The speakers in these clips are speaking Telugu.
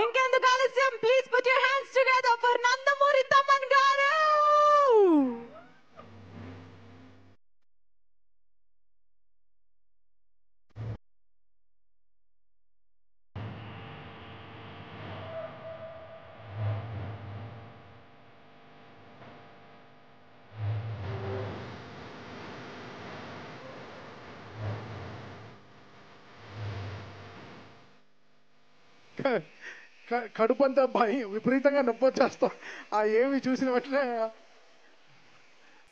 ఇంకెందుకు ఆలస్యం, please put your hands together for Nandamuri Thaman గారు. కడుపు అంతా భయం, విపరీతంగా నొప్పి వచ్చేస్తాం ఆ ఏమి చూసిన వెంటనే.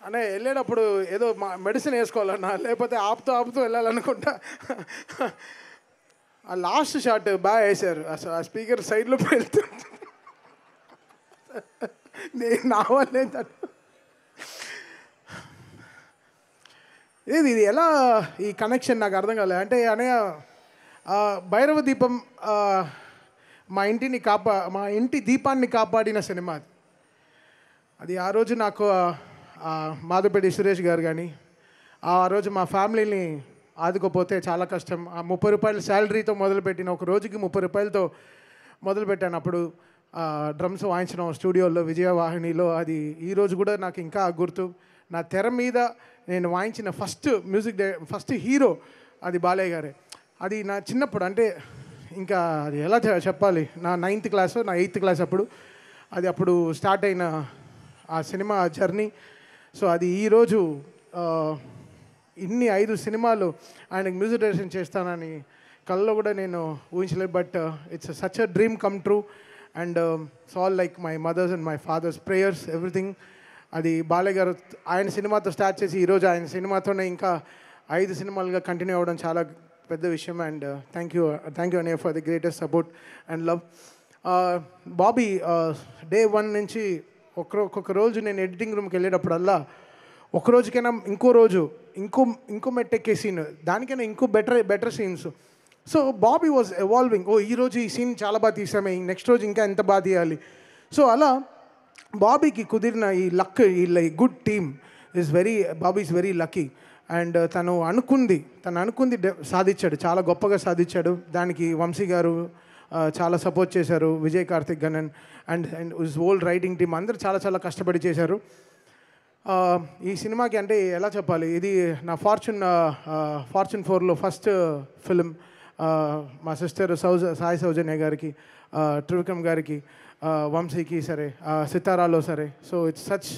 అనే వెళ్ళేటప్పుడు ఏదో మెడిసిన్ వేసుకోవాలన్నా, లేకపోతే ఆపుతూ వెళ్ళాలనుకుంటా. ఆ లాస్ట్ షాట్ బాగా వేశారు. అసలు ఆ స్పీకర్ సైడ్లో వెళ్తూ నేను నా వల్లే ఇది ఎలా ఈ కనెక్షన్ నాకు అర్థం కాలేదు. అంటే అనయ్య భైరవ దీపం మా ఇంటి దీపాన్ని కాపాడిన సినిమా అది. ఆ రోజు నాకు మాధవపేటి సురేష్ గారు కానీ ఆ రోజు మా ఫ్యామిలీని ఆదుకోపోతే చాలా కష్టం. ఆ 30 రూపాయల శాలరీతో మొదలుపెట్టిన, ఒక రోజుకి 30 రూపాయలతో మొదలుపెట్టాను. అప్పుడు డ్రమ్స్ వాయించడం స్టూడియోలో విజయవాహినిలో. అది ఈరోజు కూడా నాకు ఇంకా గుర్తు. నా తెర మీద నేను వాయించిన ఫస్ట్ హీరో అది బాలయ్య గారే. అది నా చిన్నప్పుడు, అంటే ఇంకా అది ఎలా చెప్పాలి, నా 9th క్లాస్ నా 8th క్లాస్ అప్పుడు స్టార్ట్ అయిన ఆ సినిమా జర్నీ. సో అది ఈరోజు ఇన్ని 5 సినిమాలు ఆయనకు మ్యూజిక్ డైరెక్షన్ చేస్తానని కళ్ళలో కూడా నేను ఊహించలేదు. But it's such a dream come true. And it's all like my mother's and my father's prayers, everything. అది బాలయ్య గారు ఆయన సినిమాతో స్టార్ట్ చేసి ఈరోజు ఆయన సినిమాతోనే ఇంకా 5 సినిమాలుగా కంటిన్యూ అవ్వడం చాలా పెద్ద విషయం. అండ్ థ్యాంక్ యూ అన్నయ్య for the greatest support and love. Bobby day 1 నుంచి ఒక్కొక్క రోజు నేను ఎడిటింగ్ రూమ్కి వెళ్ళేటప్పుడల్లా, ఒక రోజుకైనా ఇంకో రోజు ఇంకో మెట్టెక్కే సీన్, దానికైనా ఇంకో better scenes. So Bobby was evolving. ఈరోజు ఈ సీన్ చాలా బాగా తీసామే, నెక్స్ట్ రోజు ఇంకా ఎంత బాగా తీయాలి. సో అలా బాబీకి కుదిరిన ఈ లక్, ఈ good team Bobby is very lucky. And తను అనుకుంది సాధించాడు, చాలా గొప్పగా సాధించాడు. దానికి వంశీ గారు చాలా సపోర్ట్ చేశారు, Vijay Karthik Ganan and his whole writing team అందరూ చాలా కష్టపడి చేశారు ఈ సినిమాకి. అంటే ఎలా చెప్పాలి, ఇది నా ఫార్చ్యూన్ 4లో ఫస్ట్ ఫిలిం. మా సిస్టర్ సాయి సౌజన్య గారికి, త్రివిక్రమ్ గారికి, వంశీకి సరే, సితారాలో సరే. సో ఇట్స్ సచ్,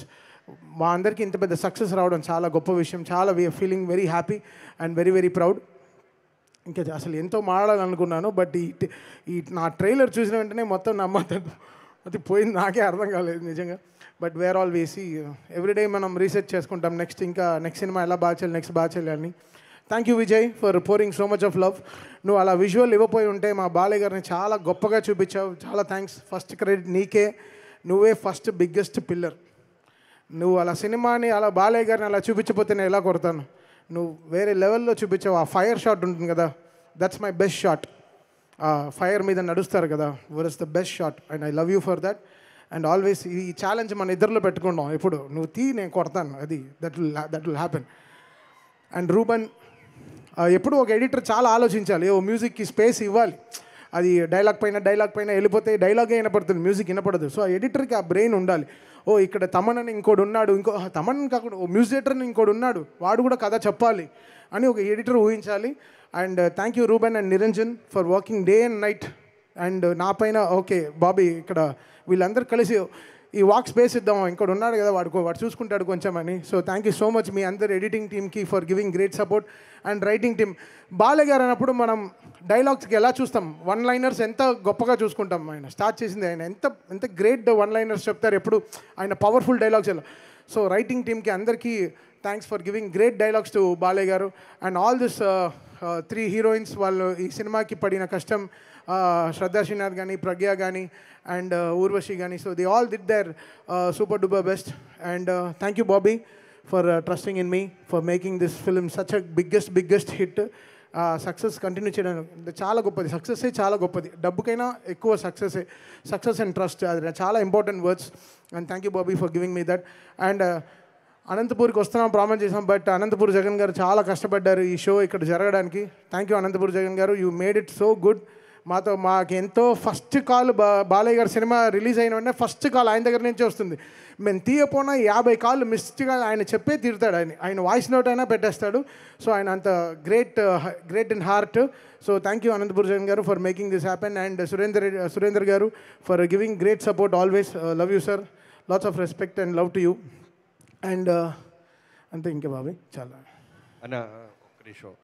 మా అందరికీ ఇంత పెద్ద సక్సెస్ రావడం చాలా గొప్ప విషయం. చాలా we are feeling very happy and very proud. ఇంకా అసలు ఎంతో మాట్లాడాలనుకున్నాను, బట్ ఈ నా ట్రైలర్ చూసిన వెంటనే మొత్తం అది పోయింది, నాకే అర్థం కాలేదు నిజంగా. బట్ వేర్ ఆల్ వేసి ఎవ్రీడే మనం రీసెర్చ్ చేసుకుంటాం, నెక్స్ట్ సినిమా ఎలా బాగా చేయాలి అని. Thank you Vijay for pouring so much of love. నువ్వు అలా విజువల్ ఇవ్వపోయి ఉంటే మా బాలయ్య గారిని చాలా గొప్పగా చూపించావు, చాలా థ్యాంక్స్. ఫస్ట్ క్రెడిట్ నీకే, నువ్వే ఫస్ట్ బిగ్గెస్ట్ పిల్లర్. నువ్వు అలా సినిమాని అలా బాలయ్య గారిని అలా చూపించకపోతే నేను ఎలా కొడతాను. నువ్వు వేరే లెవెల్లో చూపించావు. ఆ ఫైర్ షాట్ ఉంటుంది కదా, that's my best shot. Fire మీద నడుస్తారు కదా, it's the best shot and I love you for that. And always ఈ ఛాలెంజ్ మన ఇద్దరిలో పెట్టుకుంటాం, ఎప్పుడు నువ్వు నేను కొడతాను, అది that will happen. And Ruban, ఎప్పుడు ఒక ఎడిటర్ చాలా ఆలోచించాలి, మ్యూజిక్కి స్పేస్ ఇవ్వాలి. అది డైలాగ్ పైన వెళ్ళిపోతే డైలాగే వినపడుతుంది, మ్యూజిక్ వినపడదు. సో ఆ ఎడిటర్కి ఆ బ్రెయిన్ ఉండాలి. ఇక్కడ తమన్ అని ఇంకోటి ఉన్నాడు, తమన్ కాకుండా మ్యూజిక్ డైరెక్టర్ అని ఇంకోటి ఉన్నాడు, వాడు కూడా కథ చెప్పాలి అని ఒక ఎడిటర్ ఊహించాలి. And thank you Ruban and Niranjan for working day and night. And నా పైన బాబీ, ఇక్కడ వీళ్ళందరూ కలిసి ఈ వాక్ స్పేస్ ఇద్దాం, ఇంకోటి ఉన్నాడు కదా వాడు చూసుకుంటాడు కొంచెం అని. So thank you so much మీ అందరు ఎడిటింగ్ టీమ్కి for giving great support. And writing team, Balayya garu అన్నప్పుడు మనం డైలాగ్స్కి ఎలా చూస్తాం, 1 లైనర్స్ ఎంత గొప్పగా చూసుకుంటాం. ఆయన స్టార్ట్ చేసింది, ఆయన ఎంత గ్రేట్ 1 లైనర్స్ చెప్తారు ఎప్పుడు, ఆయన పవర్ఫుల్ డైలాగ్స్ ఎలా. సో రైటింగ్ టీమ్కి అందరికీ thanks for giving great dialogues to Balayya garu. And all this 3 heroines, వాళ్ళు ఈ సినిమాకి పడిన కష్టం, శ్రద్ధా శ్రీనాథ్ కానీ, ప్రజ్ఞ కానీ అండ్ ఊర్వశి కానీ. So they all did there super duper best. And thank you Bobby for trusting in me, for making this film such a biggest hit. Success continue చేయడం చాలా గొప్పది, సక్సెస్సే చాలా గొప్పది, డబ్బుకైనా ఎక్కువ సక్సెస్ అండ్ ట్రస్ట్, అది చాలా important words. And thank you Bobby for giving me that. And అనంతపూర్కి వస్తున్నాం ప్రామిస్ చేసాం, బట్ అనంతపూర్ జగన్ గారు చాలా కష్టపడ్డారు ఈ షో ఇక్కడ జరగడానికి. థ్యాంక్ యూ అనంతపూర్ జగన్ గారు, you made it so good. మాకు ఎంతో ఫస్ట్ కాల్ బాలయ్య గారి సినిమా రిలీజ్ అయిన వెంటనే ఫస్ట్ కాల్ ఆయన దగ్గర నుంచే వస్తుంది. మేము తీయపోయినా 50 కాళ్ళు మిస్డ్గా ఆయన చెప్పే తీరుతాడు. ఆయన వాయిస్ నోట్ అయినా పెట్టేస్తాడు. సో ఆయన అంత great in heart. So thank you Anantapuram garu for making this happen, and Surender garu for giving great support always. Love you sir, lots of respect and love to you. And అంతే ఇంకా బాబాయ్ చాలా అన్న ఒక నిమిషం.